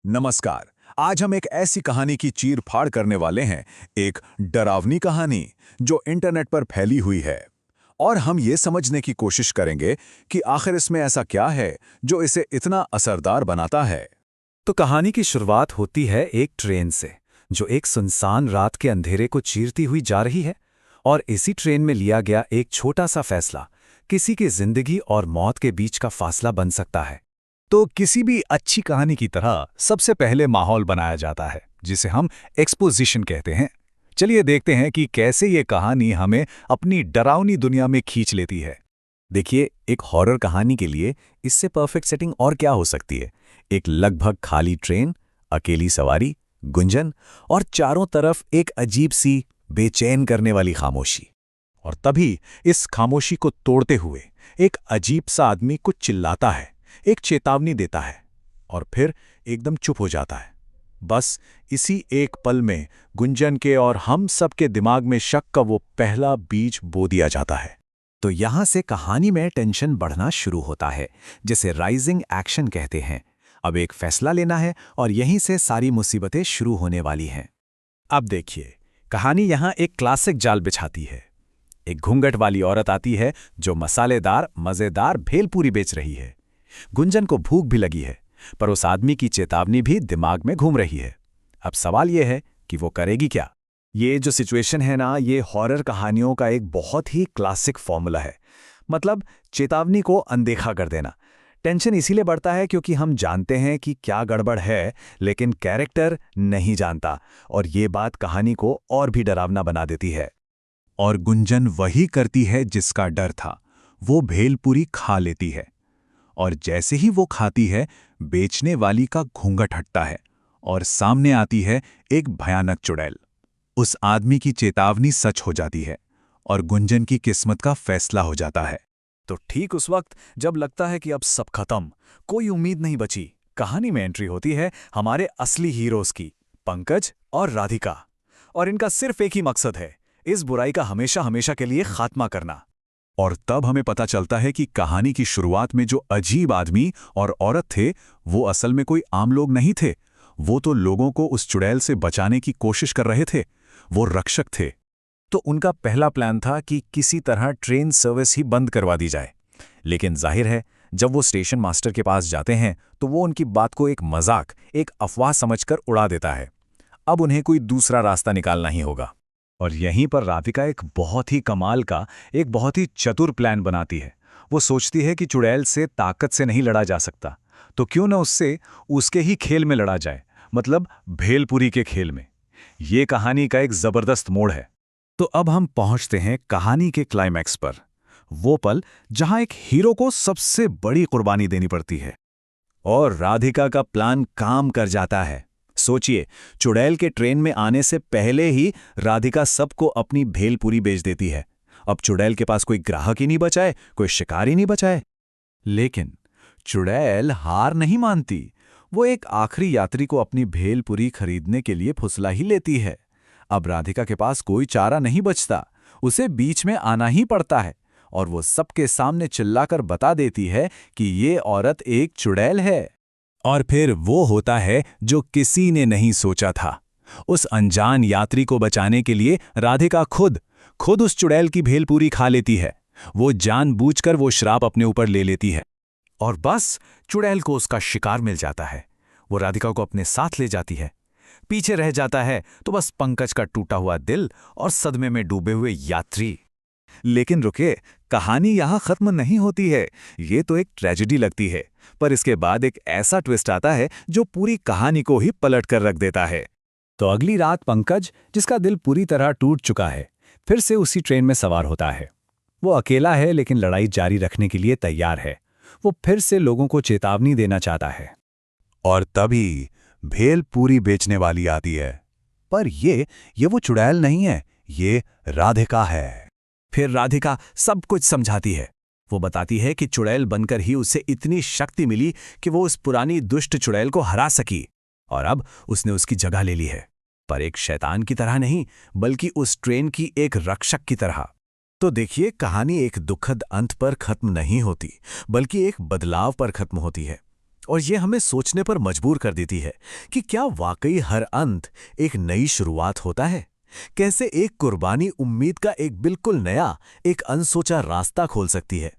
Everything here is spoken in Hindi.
नमस्कार। आज हम एक ऐसी कहानी की चीर फाड़ करने वाले हैं, एक डरावनी कहानी जो इंटरनेट पर फैली हुई है। और हम ये समझने की कोशिश करेंगे कि आखिर इसमें ऐसा क्या है जो इसे इतना असरदार बनाता है। तो कहानी की शुरुआत होती है एक ट्रेन से, जो एक सुनसान रात के अंधेरे को चीरती हुई जा रही है। और इसी ट्रेन में लिया गया एक छोटा सा फैसला किसी की जिंदगी और मौत के बीच का फासला बन सकता है। तो किसी भी अच्छी कहानी की तरह सबसे पहले माहौल बनाया जाता है, जिसे हम एक्सपोजिशन कहते हैं। चलिए देखते हैं कि कैसे ये कहानी हमें अपनी डरावनी दुनिया में खींच लेती है। देखिए, एक हॉरर कहानी के लिए इससे परफेक्ट सेटिंग और क्या हो सकती है। एक लगभग खाली ट्रेन, अकेली सवारी, गुंजन और चारों तरफ एक अजीब सी बेचैन करने वाली खामोशी। और तभी इस खामोशी को तोड़ते हुए एक अजीब सा आदमी कुछ चिल्लाता है, एक चेतावनी देता है, और फिर एकदम चुप हो जाता है। बस इसी एक पल में गुंजन के और हम सब के दिमाग में शक का वो पहला बीज बो दिया जाता है। तो यहां से कहानी में टेंशन बढ़ना शुरू होता है, जिसे राइजिंग एक्शन कहते हैं। अब एक फैसला लेना है और यहीं से सारी मुसीबतें शुरू होने वाली हैं। अब देखिए, कहानी यहां एक क्लासिक जाल बिछाती है। एक घूंघट वाली औरत आती है जो मसालेदार मजेदार भेलपूरी बेच रही है। गुंजन को भूख भी लगी है, पर उस आदमी की चेतावनी भी दिमाग में घूम रही है। अब सवाल यह है कि वो करेगी क्या। ये जो सिचुएशन है ना, ये हॉरर कहानियों का एक बहुत ही क्लासिक फॉर्मूला है। मतलब चेतावनी को अनदेखा कर देना। टेंशन इसीलिए बढ़ता है क्योंकि हम जानते हैं कि क्या गड़बड़ है, लेकिन कैरेक्टर नहीं जानता, और ये बात कहानी को और भी डरावना बना देती है। और गुंजन वही करती है जिसका डर था। वो भेलपूरी खा लेती है, और जैसे ही वो खाती है, बेचने वाली का घूंघट हटता है और सामने आती है एक भयानक चुड़ैल। उस आदमी की चेतावनी सच हो जाती है और गुंजन की किस्मत का फैसला हो जाता है। तो ठीक उस वक्त जब लगता है कि अब सब खत्म, कोई उम्मीद नहीं बची, कहानी में एंट्री होती है हमारे असली हीरोज की, पंकज और राधिका। और इनका सिर्फ एक ही मकसद है, इस बुराई का हमेशा हमेशा के लिए खात्मा करना। और तब हमें पता चलता है कि कहानी की शुरुआत में जो अजीब आदमी और औरत थे, वो असल में कोई आम लोग नहीं थे। वो तो लोगों को उस चुड़ैल से बचाने की कोशिश कर रहे थे। वो रक्षक थे। तो उनका पहला प्लान था कि किसी तरह ट्रेन सर्विस ही बंद करवा दी जाए। लेकिन जाहिर है, जब वो स्टेशन मास्टर के पास जाते हैं तो वो उनकी बात को एक मजाक, एक अफवाह समझकर उड़ा देता है। अब उन्हें कोई दूसरा रास्ता निकालना ही होगा। और यहीं पर राधिका एक बहुत ही कमाल का, एक बहुत ही चतुर प्लान बनाती है। वो सोचती है कि चुड़ैल से ताकत से नहीं लड़ा जा सकता, तो क्यों न उससे उसके ही खेल में लड़ा जाए, मतलब भेलपुरी के खेल में। ये कहानी का एक जबरदस्त मोड़ है। तो अब हम पहुंचते हैं कहानी के क्लाइमैक्स पर, वो पल जहां एक हीरो को सबसे बड़ी कुर्बानी देनी पड़ती है। और राधिका का प्लान काम कर जाता है। सोचिए, चुड़ैल के ट्रेन में आने से पहले ही राधिका सबको अपनी भेलपूरी बेच देती है। अब चुड़ैल के पास कोई ग्राहक ही नहीं बचाए, कोई शिकार ही नहीं बचाए। लेकिन चुड़ैल हार नहीं मानती। वो एक आखिरी यात्री को अपनी भेलपूरी खरीदने के लिए फुसला ही लेती है। अब राधिका के पास कोई चारा नहीं बचता, उसे बीच में आना ही पड़ता है। और वो सबके सामने चिल्लाकर बता देती है कि ये औरत एक चुड़ैल है। और फिर वो होता है जो किसी ने नहीं सोचा था। उस अनजान यात्री को बचाने के लिए राधिका खुद उस चुड़ैल की भेलपूरी खा लेती है। वो जानबूझकर वो श्राप अपने ऊपर ले लेती है। और बस चुड़ैल को उसका शिकार मिल जाता है। वो राधिका को अपने साथ ले जाती है। पीछे रह जाता है तो बस पंकज का टूटा हुआ दिल और सदमे में डूबे हुए यात्री। लेकिन रुके, कहानी यहां खत्म नहीं होती है। ये तो एक ट्रेजेडी लगती है, पर इसके बाद एक ऐसा ट्विस्ट आता है जो पूरी कहानी को ही पलट कर रख देता है। तो अगली रात पंकज, जिसका दिल पूरी तरह टूट चुका है, फिर से उसी ट्रेन में सवार होता है। वो अकेला है, लेकिन लड़ाई जारी रखने के लिए तैयार है। वो फिर से लोगों को चेतावनी देना चाहता है। और तभी भेलपूरी बेचने वाली आती है। पर ये वो चुड़ैल नहीं है, ये राधिका है। फिर राधिका सब कुछ समझाती है। वो बताती है कि चुड़ैल बनकर ही उसे इतनी शक्ति मिली कि वो उस पुरानी दुष्ट चुड़ैल को हरा सकी, और अब उसने उसकी जगह ले ली है। पर एक शैतान की तरह नहीं, बल्कि उस ट्रेन की एक रक्षक की तरह। तो देखिए, कहानी एक दुखद अंत पर खत्म नहीं होती, बल्कि एक बदलाव पर खत्म होती है। और ये हमें सोचने पर मजबूर कर देती है कि क्या वाकई हर अंत एक नई शुरुआत होता है? कैसे एक कुर्बानी उम्मीद का एक बिल्कुल नया, एक अनसोचा रास्ता खोल सकती है?